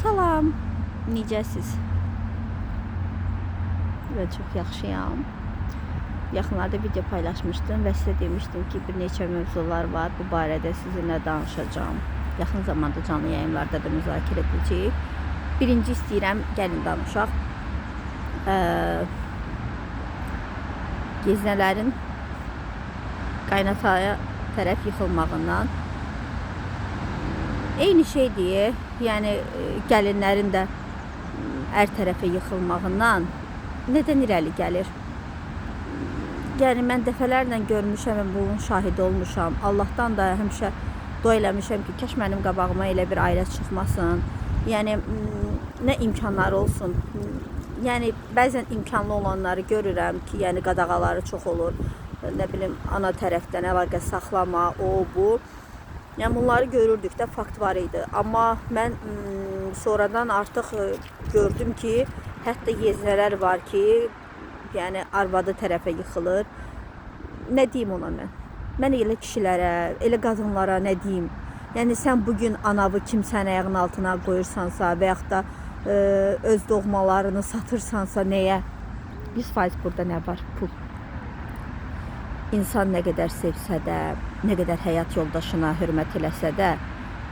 Salam, necəsiz? Ben çox yaxşıyam. Yaxınlarda video paylaşmışdım və sizə demişdim ki, bir neçə mövzular var. Bu barədə sizinlə danışacağım. Yaxın zamanda canlı yayımlarda da müzakirə edəcəyik. Birinci istəyirəm, gəlin danışaq. Geznələrin qaynataya tərəf yıxılmağından eyni şeydir. Yəni gəlinlərin də ər tərəfə yıxılmağından nədən irəli gəlir? Yəni mən dəfələrlə görmüşəm və bunun şahidi olmuşam. Allahdan da həmişə dua eləmişəm ki, kaş mənim qabağıma elə bir ailə çıxmasın. Yəni nə imkanları olsun. Yəni bəzən imkanlı olanları görürəm ki, yəni qadağaları çox olur. Nə bilim, ana tərəfdən əlaqə saxlama, o, bu. Yəni bunları görürdük də, fakt var idi. Amma mən sonradan artıq gördüm ki, hətta yeznələr var ki, yəni arvadı tərəfə yıxılır. Nə deyim ona mən? Mən elə kişilərə, elə qadınlara nə deyim? Yəni sən bugün anavı kimsən ayağının altına qoyursansa və yaxud da öz doğmalarını satırsansa nəyə? 100% burada nə var? Pul. İnsan nə qədər sevsə də, nə qədər həyat yoldaşına hörmət eləsə də,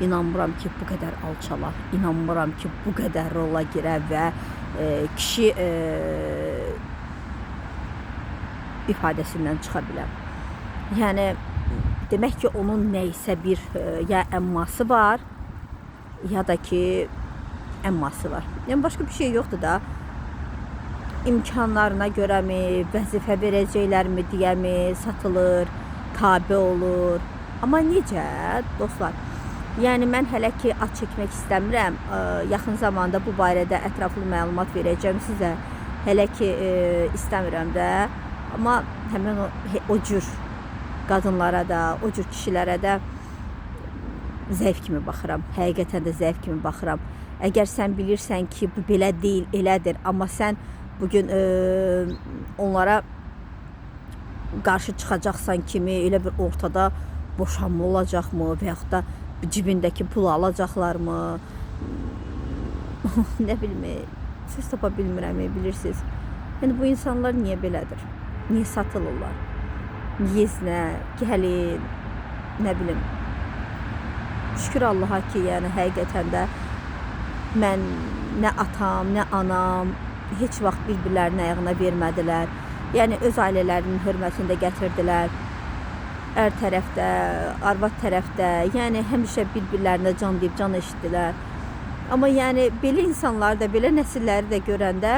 inanmıram ki, bu qədər alçalar, inanmıram ki, bu qədər rola girə və kişi ifadəsindən çıxa bilər. Yəni demək ki, onun nəysə bir ya əmması var, ya da ki əmması var. Yəni başqa bir şey yoxdur da. İmkanlarına görə mi, vəzifə verəcəklərmi deyəmi, satılır, tabe olur. Amma necə, dostlar? Yəni mən hələ ki ad çəkmək istəmirəm. Yaxın zamanda bu barədə ətraflı məlumat verəcəm sizə. Hələ ki istəmirəm də. Amma həmin o cür qadınlara da, o cür kişilərə də zəif kimi baxıram. Həqiqətən də zəif kimi baxıram. Əgər sən bilirsən ki, bu belə deyil, elədir, amma sən bugün onlara qarşı çıxacaqsan kimi elə bir ortada boşanma olacaqmı və yaxud da cibindəki pulu alacaqlarmı? Nə bilim, söz tapa bilmirəm, bilirsiniz. Yəni bu insanlar niyə belədir? Niyə satılırlar? Yeznə, gəlin, nə bilim. Şükür Allaha ki, yəni həqiqətən də mən nə atam, nə anam heç vaxt bir-birlərinin ayağına vermədilər. Yəni öz ailələrinin hörmətində gətirdilər. Ər tərəfdə, arvad tərəfdə, yəni həmişə bir-birlərinə can deyib can eşitdilər. Amma yəni belə insanlar da, belə nəsilləri də görəndə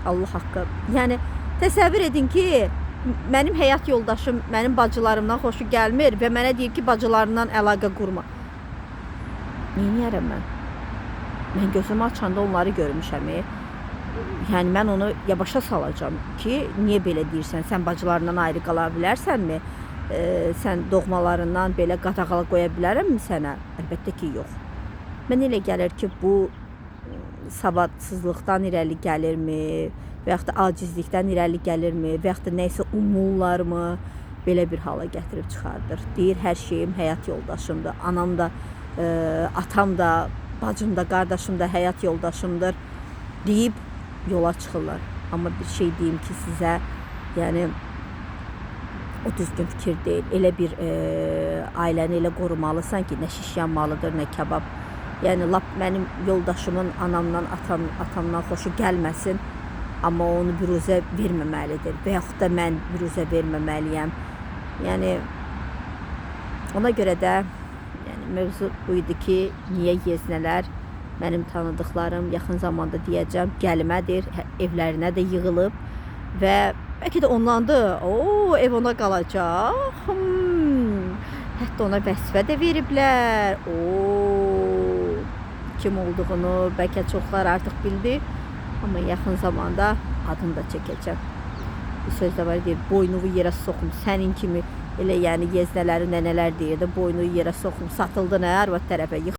Allah haqqı. Yəni təsəvvür edin ki, mənim həyat yoldaşım mənim bacılarımdan xoşu gəlmir və mənə deyir ki, bacılarından əlaqə qurma. Neyniyərəm mən? Mən gözümü açanda onları görmüşəm. Yəni mən onu ya başa salacağım ki, niyə belə deyirsən? Sən bacılarından ayrı qala bilərsənmi? Sən doğmalarından belə qadağala qoya bilərəmmi sənə? Əlbəttə ki, yox. Mən elə gəlir ki, bu savadsızlıqdan irəli gəlirmi? Və yaxud da acizlikdən irəli gəlirmi? Və yaxud da nəysə umurlarmı? Belə bir hala gətirib çıxardır. Deyir, hər şeyim həyat yoldaşımdır. Anam da, atam da, bacım da, qardaşım da həyat yoldaşımdır deyib yola çıxırlar. Amma bir şey deyim ki sizə, yəni o düzgün fikir deyil. Elə bir ailəni elə qorumalısan ki, nə şiş yanmalıdır, nə kebab. Yəni lap mənim yoldaşımın anamdan, atamdan xoşu gəlməsin, amma onu büruzə verməməlidir. Və yaxud da mən büruzə verməməliyəm. Yəni ona görə də yəni mövzu bu idi ki, niyə yeznələr mənim tanıdıqlarım yaxın zamanda deyəcəm gəlimədir, evlərinə də yığılıb və bəlkə də ondandır, ev ona qalacaq. Hətta ona vəzifə də veriblər. Kim olduğunu bəlkə çoxlar artıq bildi, amma yaxın zamanda adını da çəkəcəm. Bir söz də var, deyir, boynuvu yerə soxum, sənin kimi elə yəni yeznələri nənələr deyir də, boynuvu yerə soxum, satıldın arvad tərəfə.